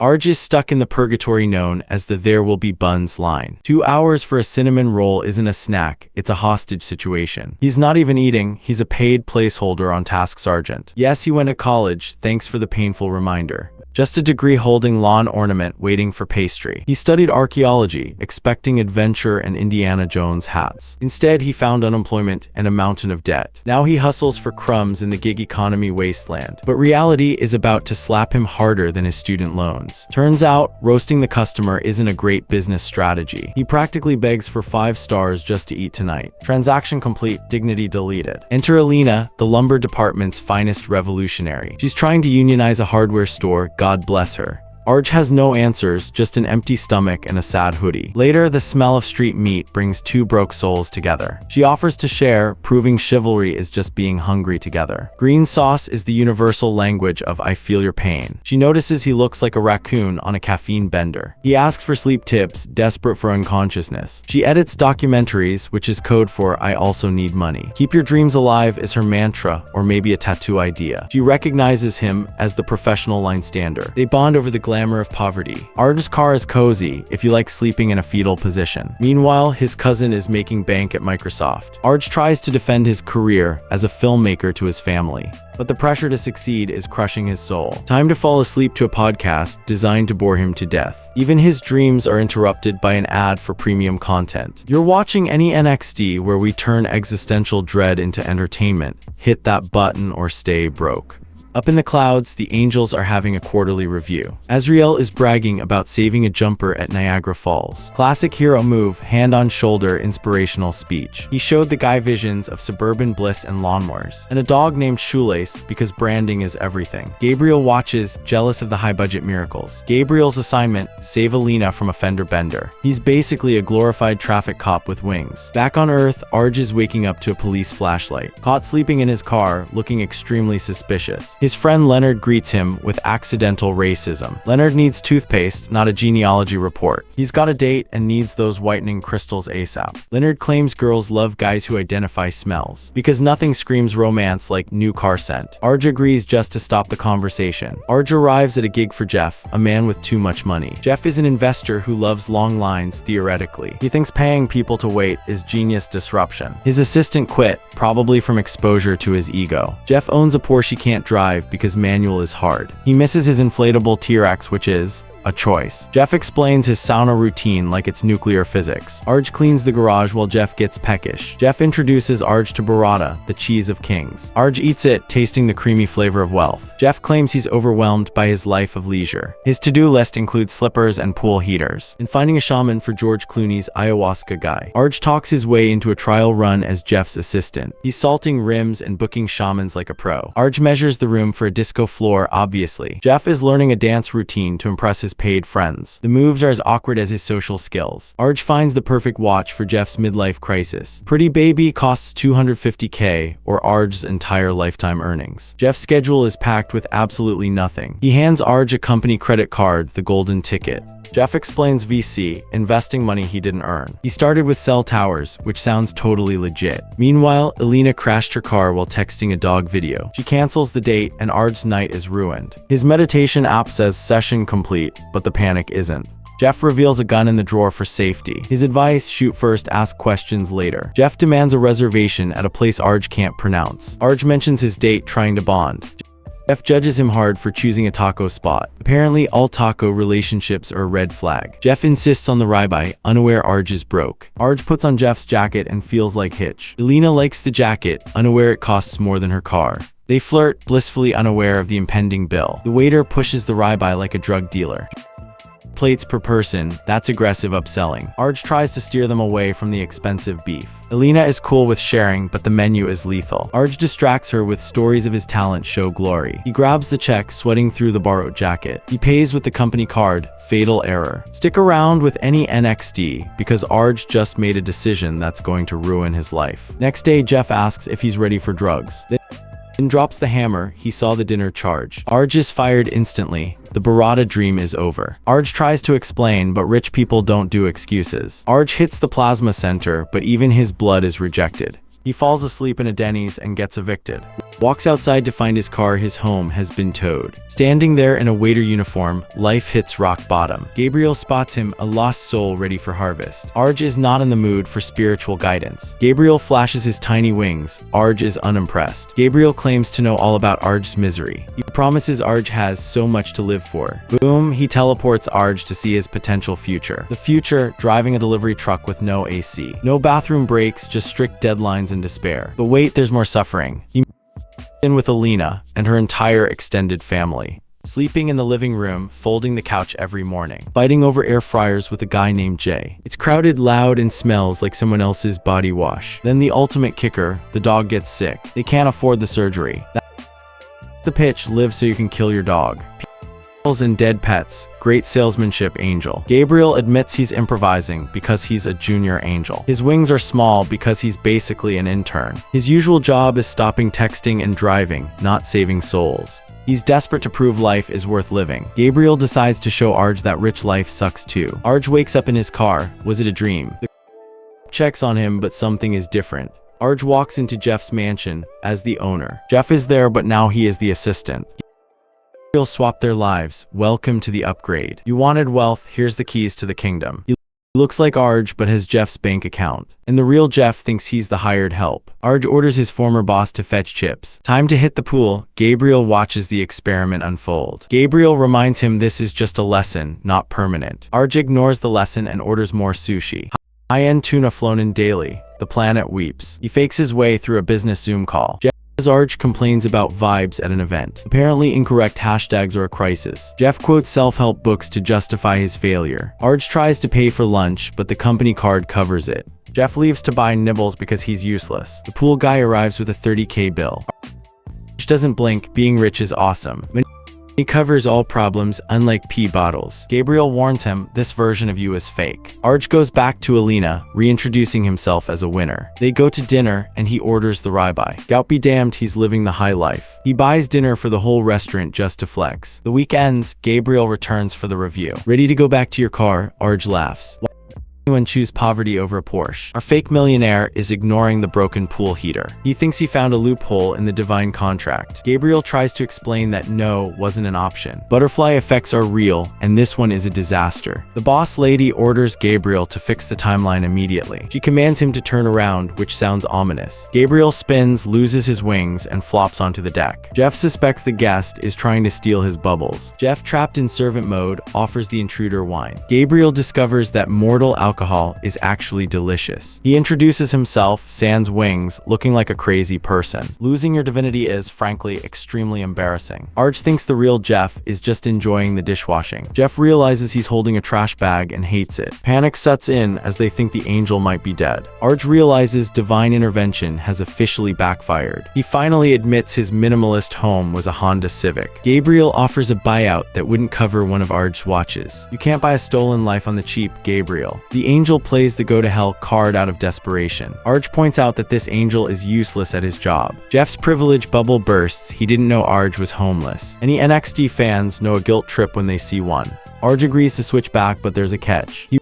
Arj is stuck in the purgatory known as the "there will be buns" line. 2 hours for a cinnamon roll isn't a snack, it's a hostage situation. He's not even eating, he's a paid placeholder on Task Sergeant. Yes, he went to college, thanks for the painful reminder. Just a degree holding lawn ornament waiting for pastry. He studied archaeology, expecting adventure and Indiana Jones hats. Instead, he found unemployment and a mountain of debt. Now he hustles for crumbs in the gig economy wasteland. But reality is about to slap him harder than his student loans. Turns out, roasting the customer isn't a great business strategy. He practically begs for 5 stars just to eat tonight. Transaction complete, dignity deleted. Enter Alina, the lumber department's finest revolutionary. She's trying to unionize a hardware store, God bless her. Arj has no answers, just an empty stomach and a sad hoodie. Later, the smell of street meat brings 2 broke souls together. She offers to share, proving chivalry is just being hungry together. Green sauce is the universal language of "I feel your pain." She notices he looks like a raccoon on a caffeine bender. He asks for sleep tips, desperate for unconsciousness. She edits documentaries, which is code for "I also need money." Keep your dreams alive is her mantra, or maybe a tattoo idea. She recognizes him as the professional line stander. They bond over the glamour of poverty. Arj's car is cozy if you like sleeping in a fetal position. Meanwhile, his cousin is making bank at Microsoft. Arj tries to defend his career as a filmmaker to his family, but the pressure to succeed is crushing his soul. Time to fall asleep to a podcast designed to bore him to death. Even his dreams are interrupted by an ad for premium content. You're watching any NXT where we turn existential dread into entertainment. Hit that button or stay broke. Up in the clouds, the Angels are having a quarterly review. Azriel is bragging about saving a jumper at Niagara Falls. Classic hero move, hand on shoulder, inspirational speech. He showed the guy visions of suburban bliss and lawnmowers, and a dog named Shoelace because branding is everything. Gabriel watches, jealous of the high-budget miracles. Gabriel's assignment, save Alina from a fender bender. He's basically a glorified traffic cop with wings. Back on Earth, Arj is waking up to a police flashlight. Caught sleeping in his car, looking extremely suspicious. His friend Leonard greets him with accidental racism. Leonard needs toothpaste, not a genealogy report. He's got a date and needs those whitening crystals ASAP. Leonard claims girls love guys who identify smells, because nothing screams romance like new car scent. Arj agrees just to stop the conversation. Arj arrives at a gig for Jeff, a man with too much money. Jeff is an investor who loves long lines theoretically. He thinks paying people to wait is genius disruption. His assistant quit, probably from exposure to his ego. Jeff owns a Porsche he can't drive because manual is hard. He misses his inflatable T-Rex, which is a choice. Jeff explains his sauna routine like it's nuclear physics. Arj cleans the garage while Jeff gets peckish. Jeff introduces Arj to burrata, the cheese of kings. Arj eats it, tasting the creamy flavor of wealth. Jeff claims he's overwhelmed by his life of leisure. His to-do list includes slippers and pool heaters, and finding a shaman for George Clooney's ayahuasca guy. Arj talks his way into a trial run as Jeff's assistant. He's salting rims and booking shamans like a pro. Arj measures the room for a disco floor, obviously. Jeff is learning a dance routine to impress his paid friends. The moves are as awkward as his social skills. Arj finds the perfect watch for Jeff's midlife crisis. Pretty Baby costs $250K, or Arj's entire lifetime earnings. Jeff's schedule is packed with absolutely nothing. He hands Arj a company credit card, the golden ticket. Jeff explains VC, investing money he didn't earn. He started with cell towers, which sounds totally legit. Meanwhile, Alina crashed her car while texting a dog video. She cancels the date and Arj's night is ruined. His meditation app says session complete, but the panic isn't. Jeff reveals a gun in the drawer for safety. His advice, shoot first, ask questions later. Jeff demands a reservation at a place Arj can't pronounce. Arj mentions his date, trying to bond. Jeff judges him hard for choosing a taco spot. Apparently, all taco relationships are a red flag. Jeff insists on the ribeye, unaware Arj is broke. Arj puts on Jeff's jacket and feels like Hitch. Alina likes the jacket, unaware it costs more than her car. They flirt, blissfully unaware of the impending bill. The waiter pushes the ribeye like a drug dealer. Plates per person, that's aggressive upselling. Arj tries to steer them away from the expensive beef. Alina is cool with sharing, but the menu is lethal. Arj distracts her with stories of his talent show glory. He grabs the check, sweating through the borrowed jacket. He pays with the company card, fatal error. Stick around with any NXT, because Arj just made a decision that's going to ruin his life. Next day, Jeff asks if he's ready for drugs. Then drops the hammer. He saw the dinner charge. Arj is fired instantly. The burrata dream is over. Arj tries to explain, but rich people don't do excuses. Arj hits the plasma center, but even his blood is rejected. He falls asleep in a Denny's and gets evicted. walks outside to find his car, his home, has been towed. Standing there in a waiter uniform, life hits rock bottom. Gabriel spots him, a lost soul ready for harvest. Arj is not in the mood for spiritual guidance. Gabriel flashes his tiny wings. Arj is unimpressed. Gabriel claims to know all about Arj's misery. He promises Arj has so much to live for. Boom, he teleports Arj to see his potential future. The future, driving a delivery truck with no AC. No bathroom breaks, just strict deadlines and despair. But wait, there's more suffering. He in with Alina and her entire extended family. Sleeping in the living room, folding the couch every morning. Fighting over air fryers with a guy named Jay. It's crowded, loud, and smells like someone else's body wash. Then the ultimate kicker, the dog gets sick. They can't afford the surgery. That's the pitch, live so you can kill your dog. And dead pets, great salesmanship, Angel. Gabriel admits he's improvising because he's a junior angel. His wings are small because he's basically an intern. His usual job is stopping texting and driving, not saving souls. He's desperate to prove life is worth living. Gabriel decides to show Arj that rich life sucks too. Arj wakes up in his car. Was it a dream? The checks on him, but something is different. Arj walks into Jeff's mansion as the owner. Jeff is there, but now he is the assistant. Gabriel swap their lives. Welcome to the upgrade. You wanted wealth, here's the keys to the kingdom. He looks like Arj but has Jeff's bank account. And the real Jeff thinks he's the hired help. Arj orders his former boss to fetch chips. Time to hit the pool. Gabriel watches the experiment unfold. Gabriel reminds him this is just a lesson, not permanent. Arj ignores the lesson and orders more sushi. High-end tuna flown in daily. The planet weeps. He fakes his way through a business Zoom call. As Arj complains about vibes at an event. Apparently incorrect hashtags or a crisis. Jeff quotes self-help books to justify his failure. Arj tries to pay for lunch, but the company card covers it. Jeff leaves to buy nibbles because he's useless. The pool guy arrives with a $30K bill. Arj doesn't blink, being rich is awesome. He covers all problems, unlike pee bottles. Gabriel warns him, this version of you is fake. Arj goes back to Alina, reintroducing himself as a winner. They go to dinner, and he orders the ribeye. Gout be damned, he's living the high life. He buys dinner for the whole restaurant just to flex. The week ends, Gabriel returns for the review. Ready to go back to your car? Arj laughs. Anyone choose poverty over a Porsche? Our fake millionaire is ignoring the broken pool heater. He thinks he found a loophole in the divine contract. Gabriel tries to explain that no wasn't an option. Butterfly effects are real, and this one is a disaster. The boss lady orders Gabriel to fix the timeline immediately. She commands him to turn around, which sounds ominous. Gabriel spins, loses his wings, and flops onto the deck. Jeff suspects the guest is trying to steal his bubbles. Jeff, trapped in servant mode, offers the intruder wine. Gabriel discovers that mortal alcohol is actually delicious. He introduces himself, sans wings, looking like a crazy person. Losing your divinity is, frankly, extremely embarrassing. Arj thinks the real Jeff is just enjoying the dishwashing. Jeff realizes he's holding a trash bag and hates it. Panic sets in as they think the angel might be dead. Arj realizes divine intervention has officially backfired. He finally admits his minimalist home was a Honda Civic. Gabriel offers a buyout that wouldn't cover one of Arj's watches. You can't buy a stolen life on the cheap, Gabriel. The angel plays the go-to-hell card out of desperation. Arj points out that this angel is useless at his job. Jeff's privilege bubble bursts. He didn't know Arj was homeless. Any NXT fans know a guilt trip when they see one. Arj agrees to switch back, but there's a catch. He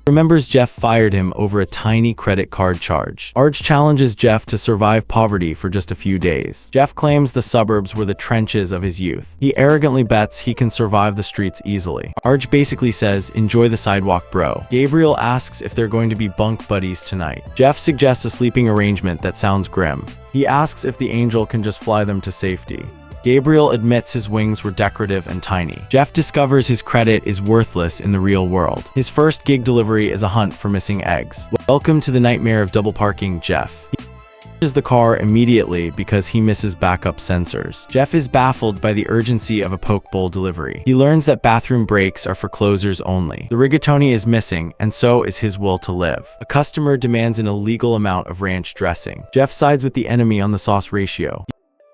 remembers Jeff fired him over a tiny credit card charge. Arj challenges Jeff to survive poverty for just a few days. Jeff claims the suburbs were the trenches of his youth. He arrogantly bets he can survive the streets easily. Arj basically says, enjoy the sidewalk, bro. Gabriel asks if they're going to be bunk buddies tonight. Jeff suggests a sleeping arrangement that sounds grim. He asks if the angel can just fly them to safety. Gabriel admits his wings were decorative and tiny. Jeff discovers his credit is worthless in the real world. His first gig delivery is a hunt for missing eggs. Welcome to the nightmare of double parking, Jeff. He crashes the car immediately because he misses backup sensors. Jeff is baffled by the urgency of a poke bowl delivery. He learns that bathroom breaks are for closers only. The rigatoni is missing, and so is his will to live. A customer demands an illegal amount of ranch dressing. Jeff sides with the enemy on the sauce ratio.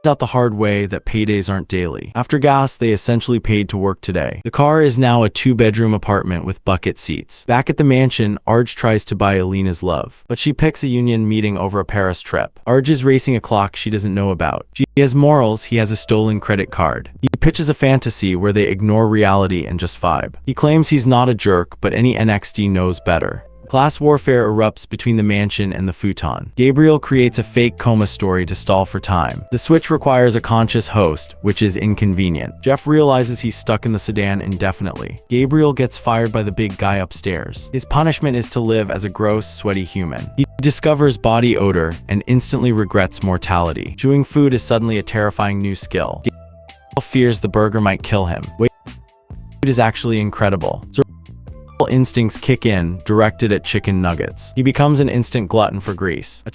Out the hard way that paydays aren't daily. After gas, they essentially paid to work today. The car is now a 2-bedroom apartment with bucket seats. Back at the mansion, Arj tries to buy Alina's love, but she picks a union meeting over a Paris trip. Arj is racing a clock she doesn't know about. She has morals, he has a stolen credit card. He pitches a fantasy where they ignore reality and just vibe. He claims he's not a jerk, but any NXT knows better. Class warfare erupts between the mansion and the futon. Gabriel creates a fake coma story to stall for time. The switch requires a conscious host, which is inconvenient. Jeff realizes he's stuck in the sedan indefinitely. Gabriel gets fired by the big guy upstairs. His punishment is to live as a gross, sweaty human. He discovers body odor and instantly regrets mortality. Chewing food is suddenly a terrifying new skill. Gabriel fears the burger might kill him. Food is actually incredible. Instincts kick in, directed at chicken nuggets. He becomes an instant glutton for grease. A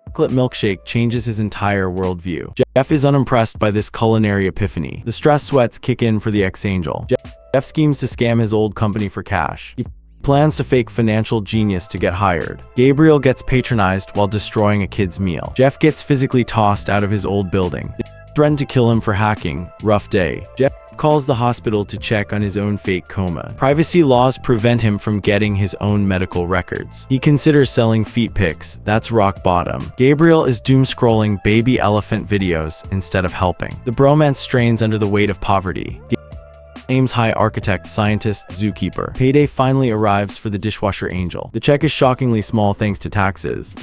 chocolate milkshake changes his entire worldview. Jeff is unimpressed by this culinary epiphany. The stress sweats kick in for the ex-angel. Jeff schemes to scam his old company for cash. He plans to fake financial genius to get hired. Gabriel gets patronized while destroying a kid's meal. Jeff gets physically tossed out of his old building. They threaten to kill him for hacking. Rough day. Jeff calls the hospital to check on his own fake coma. Privacy laws prevent him from getting his own medical records. He considers selling feet pics. That's rock bottom. Gabriel is doom-scrolling baby elephant videos instead of helping. The bromance strains under the weight of poverty. Aims high: architect, scientist, zookeeper. Payday finally arrives for the dishwasher angel. The check is shockingly small thanks to taxes.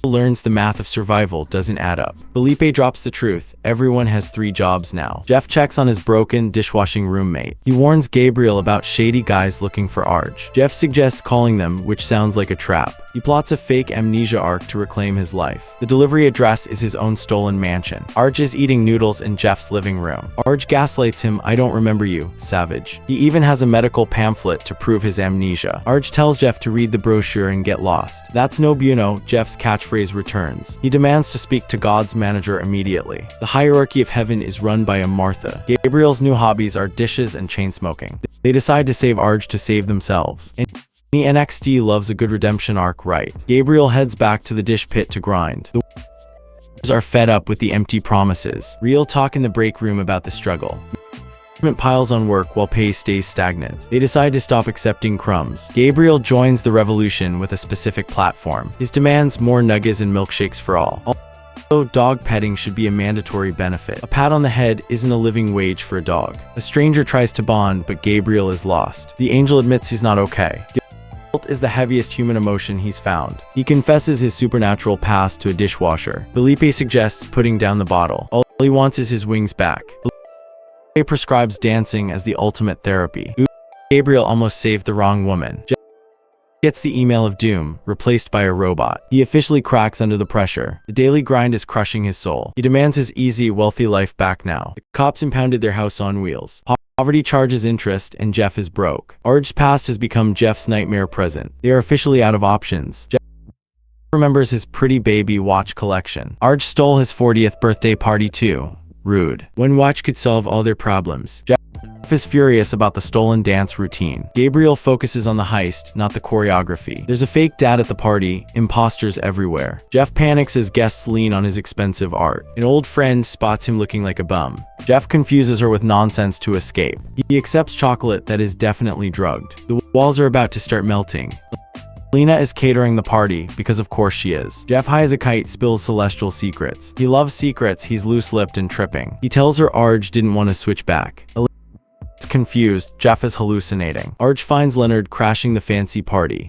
Learns the math of survival doesn't add up. Felipe drops the truth. Everyone has 3 jobs now. Jeff checks on his broken dishwashing roommate. He warns Gabriel about shady guys looking for Arj. Jeff suggests calling them, which sounds like a trap. He plots a fake amnesia arc to reclaim his life. The delivery address is his own stolen mansion. Arj is eating noodles in Jeff's living room. Arj gaslights him. "I don't remember you, savage." He even has a medical pamphlet to prove his amnesia. Arj tells Jeff to read the brochure and get lost. "That's no bueno." Jeff's catchphrase returns. He demands to speak to God's manager immediately. The hierarchy of heaven is run by a Martha. Gabriel's new hobbies are dishes and chain smoking. They decide to save Arj to save themselves. The NXT loves a good redemption arc, right? Gabriel heads back to the dish pit to grind. The workers are fed up with the empty promises. Real talk in the break room about the struggle. Management piles on work while pay stays stagnant. They decide to stop accepting crumbs. Gabriel joins the revolution with a specific platform. His demands: more nuggets and milkshakes for all. Also, dog petting should be a mandatory benefit. A pat on the head isn't a living wage for a dog. A stranger tries to bond, but Gabriel is lost. The angel admits he's not okay. Guilt is the heaviest human emotion he's found. He confesses his supernatural past to a dishwasher. Felipe suggests putting down the bottle. All he wants is his wings back. Felipe prescribes dancing as the ultimate therapy. Gabriel almost saved the wrong woman. Jeff gets the email of doom, replaced by a robot. He officially cracks under the pressure. The daily grind is crushing his soul. He demands his easy, wealthy life back now. The cops impounded their house on wheels. Poverty charges interest, and Jeff is broke. Arj's past has become Jeff's nightmare present. They are officially out of options. Jeff remembers his pretty baby watch collection. Arj stole his 40th birthday party too. Rude. One watch could solve all their problems. Jeff is furious about the stolen dance routine. Gabriel focuses on the heist, not the choreography. There's a fake dad at the party, imposters everywhere. Jeff panics as guests lean on his expensive art. An old friend spots him looking like a bum. Jeff confuses her with nonsense to escape. He accepts chocolate that is definitely drugged. The walls are about to start melting. Lena is catering the party, because of course she is. Jeff hides a kite, spills celestial secrets. He loves secrets, he's loose-lipped and tripping. He tells her Arj didn't want to switch back. Is confused, Jeff is hallucinating. Arj finds Leonard crashing the fancy party.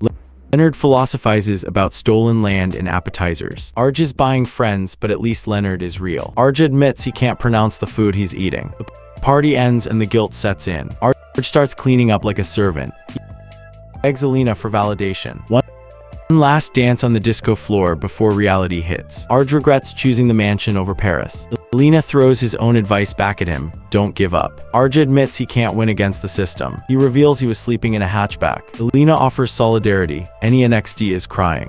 Leonard philosophizes about stolen land and appetizers. Arj is buying friends, but at least Leonard is real. Arj admits he can't pronounce the food he's eating. The party ends and the guilt sets in. Arj starts cleaning up like a servant. He begs Alina for validation. One last dance on the disco floor before reality hits. Arj regrets choosing the mansion over Paris. Alina throws his own advice back at him: don't give up. Arj admits he can't win against the system. He reveals he was sleeping in a hatchback. Alina offers solidarity. Any NXT is crying.